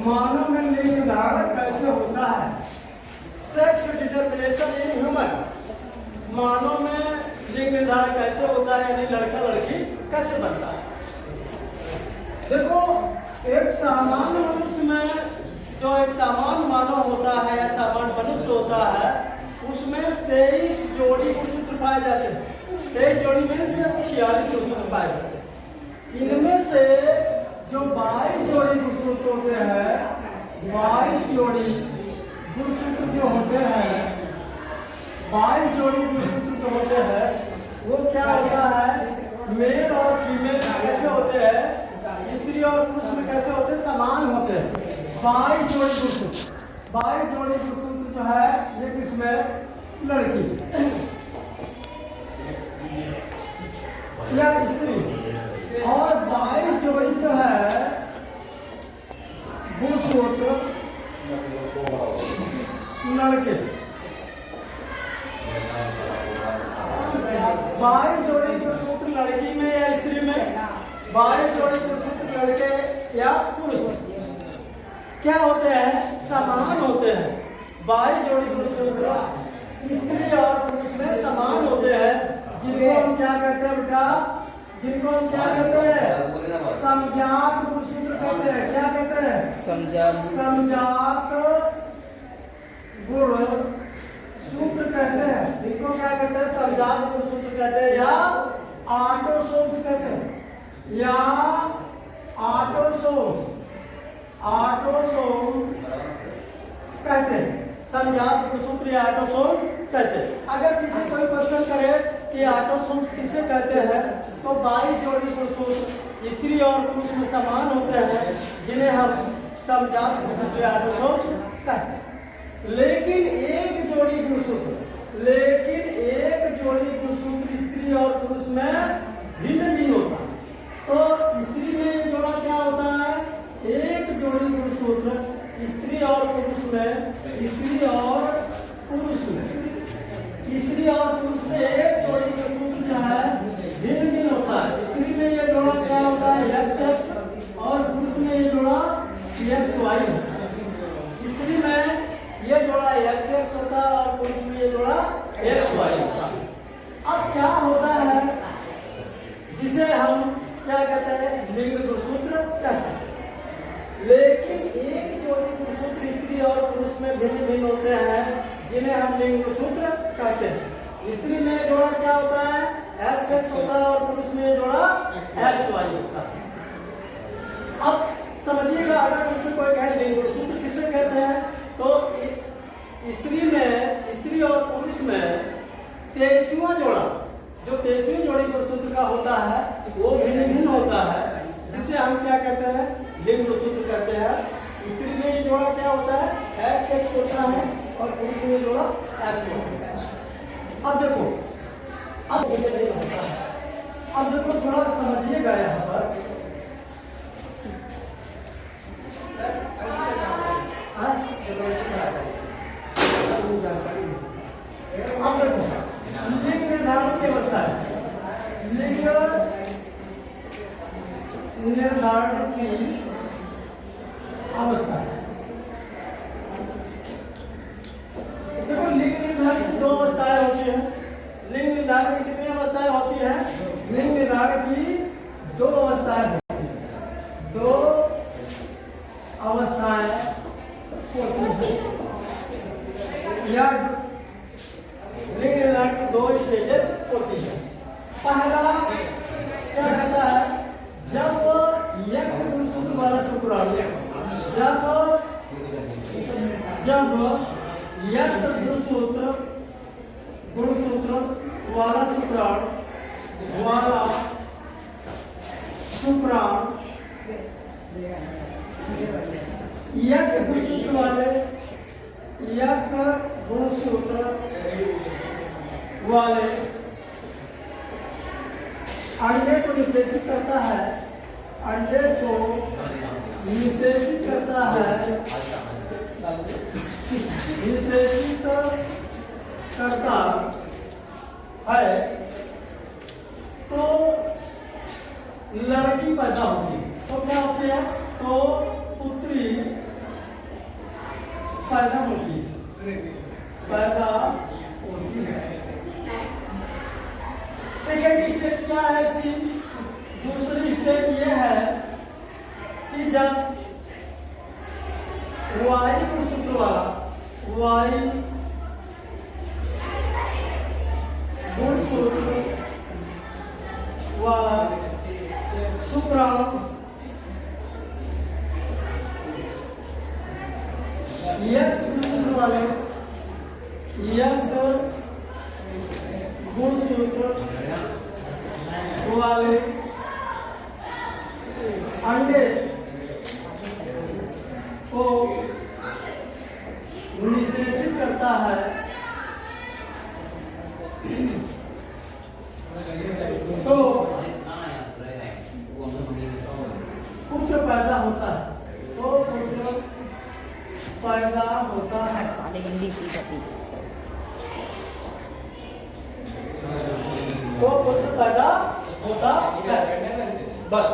मानव में लिंग निर्धारण कैसे होता है? Sex determination in human. मानव में लिंग निर्धारण कैसे होता है, यानी लड़का लड़की कैसे बनता है? देखो, एक सामान्य मनुष्य में जो एक सामान्य मानव होता है या सामान्य मनुष्य होता है, उसमें 23 जोड़ी गुणसूत्र पाए जाते हैं। 23 जोड़ी में से 46 गुणसूत्र पाए जाते हैं। इनमें से जो 22 जोड़ी गुणसूत्र होते हैं, 22 जोड़ी गुणसूत्र जो होते हैं, 22 जोड़ी गुणसूत्र जो होते हैं, वो क्या होता है? मेल और फीमेल कैसे होते हैं? स्त्री और पुरुष में कैसे होते हैं? समान होते हैं। 22 जोड़ी गुणसूत्र, 22 जोड़ी गुणसूत्र जो है ये किसमें? लड़की या स्त्री। और 22 जोड़ी जो है गुणसूत्र लड़के। 22 जोड़ी गुणसूत्र लड़की में या स्त्री में, 22 जोड़ी गुणसूत्र लड़के या पुरुष क्या होते हैं? समान होते हैं। 22 जोड़ी गुणसूत्र स्त्री और पुरुष में समान होते हैं, जिनको हम क्या कहते हैं बेटा? जिनको हम क्या कहते हैं? समजात गुणसूत्र कहते हैं। क्या कहते हैं? समजात गुणसूत्र कहते हैं। इनको क्या कहते हैं? समजात गुणसूत्र कहते हैं या ऑटोसोम्स कहते हैं, या ऑटोसोम कहते हैं। समजात गुणसूत्र या ऑटोसोम कहते हैं। अगर किसी कोई क्वेश्चन करे कि ऑटोसोम्स किसे कहते हैं, तो 22 जोड़ी गुणसूत्र स्त्री और पुरुष में समान होते हैं, जिन्हें हम समजात गुणसूत्र या ऑटोसोम्स कहते हैं। लेकिन एक जोड़ी गुणसूत्र स्त्री और पुरुष में भिन्न भिन्न होता है। तो स्त्री में जोड़ा क्या होता है? एक जोड़ी गुणसूत्र स्त्री और पुरुष में, स्त्री और पुरुष में एक जोड़ी गुणसूत्र जो है भिन्न भिन्न होता है। स्त्री में ये जोड़ा क्या होता है? XX, और पुरुष में ये जोड़ा XY होता है। स्त्री में ये जोड़ा XX होता है और पुरुष में ये जोड़ा XY होता है। अब क्या होता है जिसे हम क्या कहते हैं? लिंग गुणसूत्र कहते हैं। लेकिन एक जोड़ी गुणसूत्र स्त्री और पुरुष में भिन्न भिन्न होते हैं, जिन्हें हम लिंग गुणसूत्र कहते हैं। स्त्री में जोड़ा क्या होता है? XX होता है और पुरुष में जोड़ा XY होता है। अब समझिएगा, अगर तुमसे कोई कहे लिंग गुणसूत्र किसे कहते हैं, तो स्त्री और पुरुष में 23वां जोड़ा, जो 23वीं जोड़ी गुणसूत्र का होता है, वो भिन्न भिन्न होता है, जिसे हम क्या कहते हैं? लिंग गुणसूत्र कहते हैं। स्त्री में ये जोड़ा क्या होता है? XX होता है और पुरुष में जोड़ा X होता है। अब देखो, थोड़ा समझिएगा यहाँ पर। अब देखो, लिंग निर्धारण की अवस्था है। लिंग निर्धारण की अवस्था है। देखो, लिंग निर्धारण की 2 अवस्थाएं होती हैं। लिंग निर्धारण की कितनी अवस्थाएं होती हैं? लिंग निर्धारण की 2 अवस्थाएं होती हैं। 2 अवस्थाएं होती हैं, या लिंग निर्धारण की 2 स्टेजेस होती है। पहला क्या कहता है? जब X गुणसूत्र वाला शुक्राणु, जब X गुणसूत्र वाला शुक्राणु X गुणसूत्र वाले अंडे को निषेचित करता है, अंडे को निषेचित करता है, निषेचित करता पैदा होती है, पैदा होती है। सेकेंड स्टेज क्या है इसकी? दूसरी स्टेज ये है कि जब वाई गुणसूत्र वाला, वाई गुणसूत्र वाला शुक्राणु एक्स गुणसूत्र वाले, एक्स गुणसूत्र वाले अंडे को निषेचित करता है तो पुत्र पैदा होता है, तो पुत्र पैदा होता है। साले हिंदी सीखती तो पुत्र पैदा होता है। बस